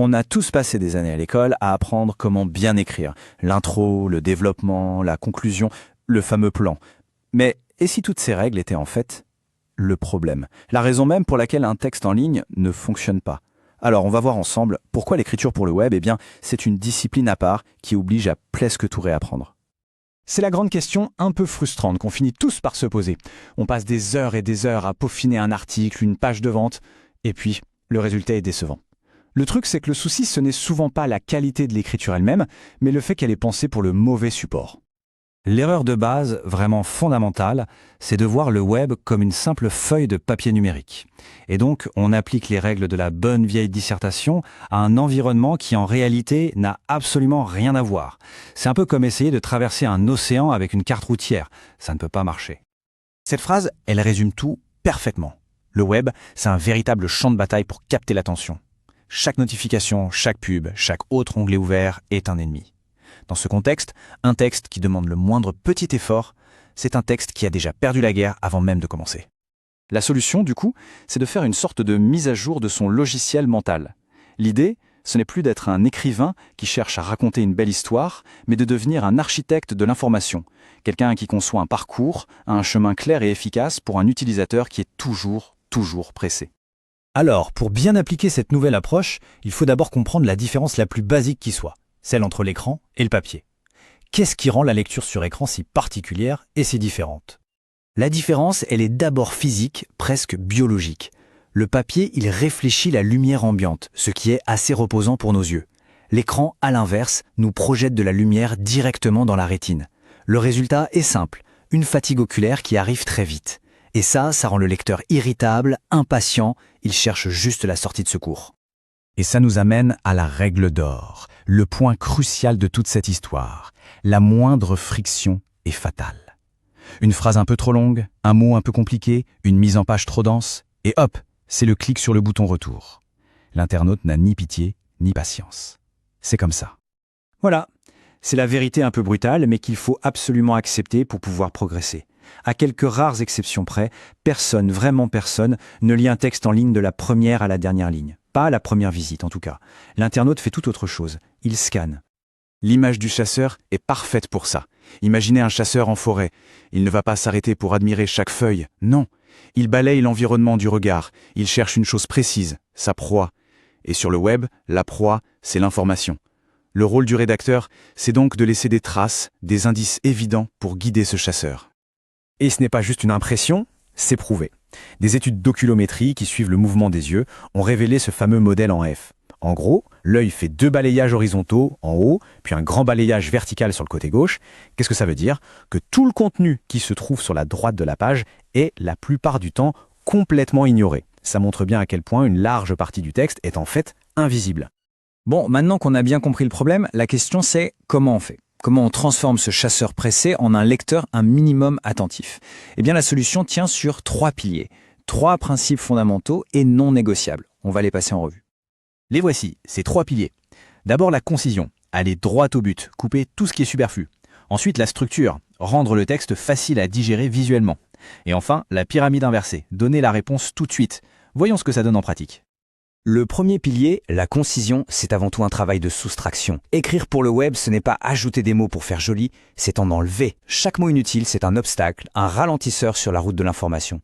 On a tous passé des années à l'école à apprendre comment bien écrire. L'intro, le développement, la conclusion, le fameux plan. Mais et si toutes ces règles étaient en fait le problème? La raison même pour laquelle un texte en ligne ne fonctionne pas. Alors on va voir ensemble pourquoi l'écriture pour le web, eh bien, c'est une discipline à part qui oblige à presque tout réapprendre. C'est la grande question un peu frustrante qu'on finit tous par se poser. On passe des heures et des heures à peaufiner un article, une page de vente, et puis le résultat est décevant. Le truc, c'est que le souci, ce n'est souvent pas la qualité de l'écriture elle-même, mais le fait qu'elle est pensée pour le mauvais support. L'erreur de base, vraiment fondamentale, c'est de voir le web comme une simple feuille de papier numérique. Et donc, on applique les règles de la bonne vieille dissertation à un environnement qui, en réalité, n'a absolument rien à voir. C'est un peu comme essayer de traverser un océan avec une carte routière. Ça ne peut pas marcher. Cette phrase, elle résume tout parfaitement. Le web, c'est un véritable champ de bataille pour capter l'attention. Chaque notification, chaque pub, chaque autre onglet ouvert est un ennemi. Dans ce contexte, un texte qui demande le moindre petit effort, c'est un texte qui a déjà perdu la guerre avant même de commencer. La solution, du coup, c'est de faire une sorte de mise à jour de son logiciel mental. L'idée, ce n'est plus d'être un écrivain qui cherche à raconter une belle histoire, mais de devenir un architecte de l'information, quelqu'un qui conçoit un parcours, un chemin clair et efficace pour un utilisateur qui est toujours pressé. Alors, pour bien appliquer cette nouvelle approche, il faut d'abord comprendre la différence la plus basique qui soit, celle entre l'écran et le papier. Qu'est-ce qui rend la lecture sur écran si particulière et si différente? La différence, elle est d'abord physique, presque biologique. Le papier, il réfléchit la lumière ambiante, ce qui est assez reposant pour nos yeux. L'écran, à l'inverse, nous projette de la lumière directement dans la rétine. Le résultat est simple, une fatigue oculaire qui arrive très vite. Et ça rend le lecteur irritable, impatient, il cherche juste la sortie de secours. Et ça nous amène à la règle d'or, le point crucial de toute cette histoire. La moindre friction est fatale. Une phrase un peu trop longue, un mot un peu compliqué, une mise en page trop dense, et hop, c'est le clic sur le bouton retour. L'internaute n'a ni pitié, ni patience. C'est comme ça. Voilà, c'est la vérité un peu brutale, mais qu'il faut absolument accepter pour pouvoir progresser. À quelques rares exceptions près, personne, vraiment personne, ne lit un texte en ligne de la première à la dernière ligne. Pas à la première visite en tout cas. L'internaute fait tout autre chose. Il scanne. L'image du chasseur est parfaite pour ça. Imaginez un chasseur en forêt. Il ne va pas s'arrêter pour admirer chaque feuille. Non. Il balaye l'environnement du regard. Il cherche une chose précise, sa proie. Et sur le web, la proie, c'est l'information. Le rôle du rédacteur, c'est donc de laisser des traces, des indices évidents pour guider ce chasseur. Et ce n'est pas juste une impression, c'est prouvé. Des études d'oculométrie qui suivent le mouvement des yeux ont révélé ce fameux modèle en F. En gros, l'œil fait 2 balayages horizontaux en haut, puis un grand balayage vertical sur le côté gauche. Qu'est-ce que ça veut dire? Que tout le contenu qui se trouve sur la droite de la page est, la plupart du temps, complètement ignoré. Ça montre bien à quel point une large partie du texte est en fait invisible. Bon, maintenant qu'on a bien compris le problème, la question c'est comment on fait? Comment on transforme ce chasseur pressé en un lecteur un minimum attentif? Eh bien, la solution tient sur 3 piliers, 3 principes fondamentaux et non négociables. On va les passer en revue. Les voici, ces 3 piliers. D'abord la concision, aller droit au but, couper tout ce qui est superflu. Ensuite la structure, rendre le texte facile à digérer visuellement. Et enfin la pyramide inversée, donner la réponse tout de suite. Voyons ce que ça donne en pratique. Le premier pilier, la concision, c'est avant tout un travail de soustraction. Écrire pour le web, ce n'est pas ajouter des mots pour faire joli, c'est en enlever. Chaque mot inutile, c'est un obstacle, un ralentisseur sur la route de l'information.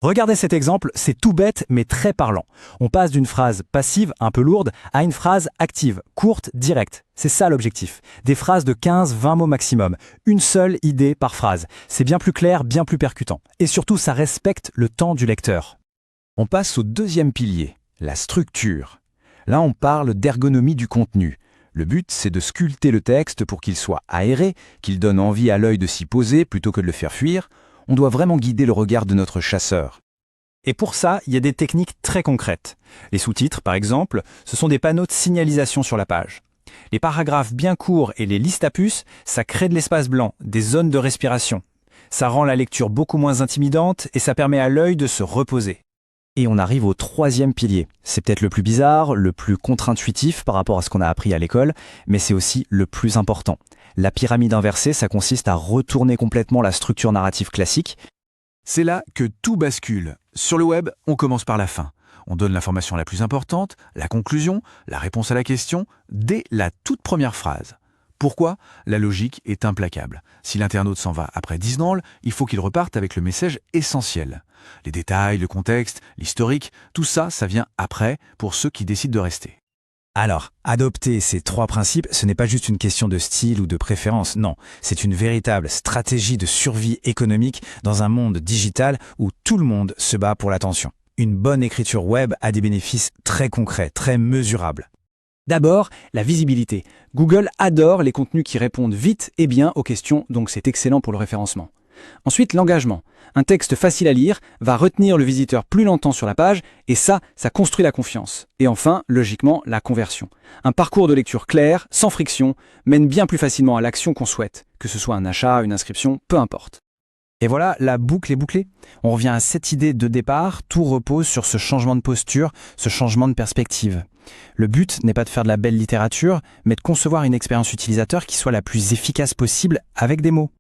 Regardez cet exemple, c'est tout bête mais très parlant. On passe d'une phrase passive, un peu lourde, à une phrase active, courte, directe. C'est ça l'objectif. Des phrases de 15-20 mots maximum. Une seule idée par phrase. C'est bien plus clair, bien plus percutant. Et surtout, ça respecte le temps du lecteur. On passe au deuxième pilier, la structure. Là, on parle d'ergonomie du contenu. Le but, c'est de sculpter le texte pour qu'il soit aéré, qu'il donne envie à l'œil de s'y poser plutôt que de le faire fuir. On doit vraiment guider le regard de notre chasseur. Et pour ça, il y a des techniques très concrètes. Les sous-titres, par exemple, ce sont des panneaux de signalisation sur la page. Les paragraphes bien courts et les listes à puces, ça crée de l'espace blanc, des zones de respiration. Ça rend la lecture beaucoup moins intimidante et ça permet à l'œil de se reposer. Et on arrive au troisième pilier. C'est peut-être le plus bizarre, le plus contre-intuitif par rapport à ce qu'on a appris à l'école, mais c'est aussi le plus important. La pyramide inversée, ça consiste à retourner complètement la structure narrative classique. C'est là que tout bascule. Sur le web, on commence par la fin. On donne l'information la plus importante, la conclusion, la réponse à la question, dès la toute première phrase. Pourquoi? La logique est implacable. Si l'internaute s'en va après Disney, il faut qu'il reparte avec le message essentiel. Les détails, le contexte, l'historique, tout ça, ça vient après pour ceux qui décident de rester. Alors, adopter ces 3 principes, ce n'est pas juste une question de style ou de préférence, non, c'est une véritable stratégie de survie économique dans un monde digital où tout le monde se bat pour l'attention. Une bonne écriture web a des bénéfices très concrets, très mesurables. D'abord, la visibilité. Google adore les contenus qui répondent vite et bien aux questions, donc c'est excellent pour le référencement. Ensuite, l'engagement. Un texte facile à lire va retenir le visiteur plus longtemps sur la page et ça construit la confiance. Et enfin, logiquement, la conversion. Un parcours de lecture clair, sans friction, mène bien plus facilement à l'action qu'on souhaite, que ce soit un achat, une inscription, peu importe. Et voilà, la boucle est bouclée. On revient à cette idée de départ, tout repose sur ce changement de posture, ce changement de perspective. Le but n'est pas de faire de la belle littérature, mais de concevoir une expérience utilisateur qui soit la plus efficace possible avec des mots.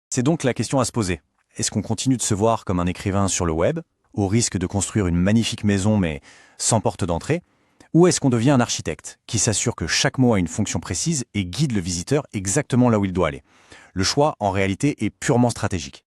C'est donc la question à se poser. Est-ce qu'on continue de se voir comme un écrivain sur le web, au risque de construire une magnifique maison mais sans porte d'entrée? Ou est-ce qu'on devient un architecte, qui s'assure que chaque mot a une fonction précise et guide le visiteur exactement là où il doit aller? Le choix, en réalité, est purement stratégique.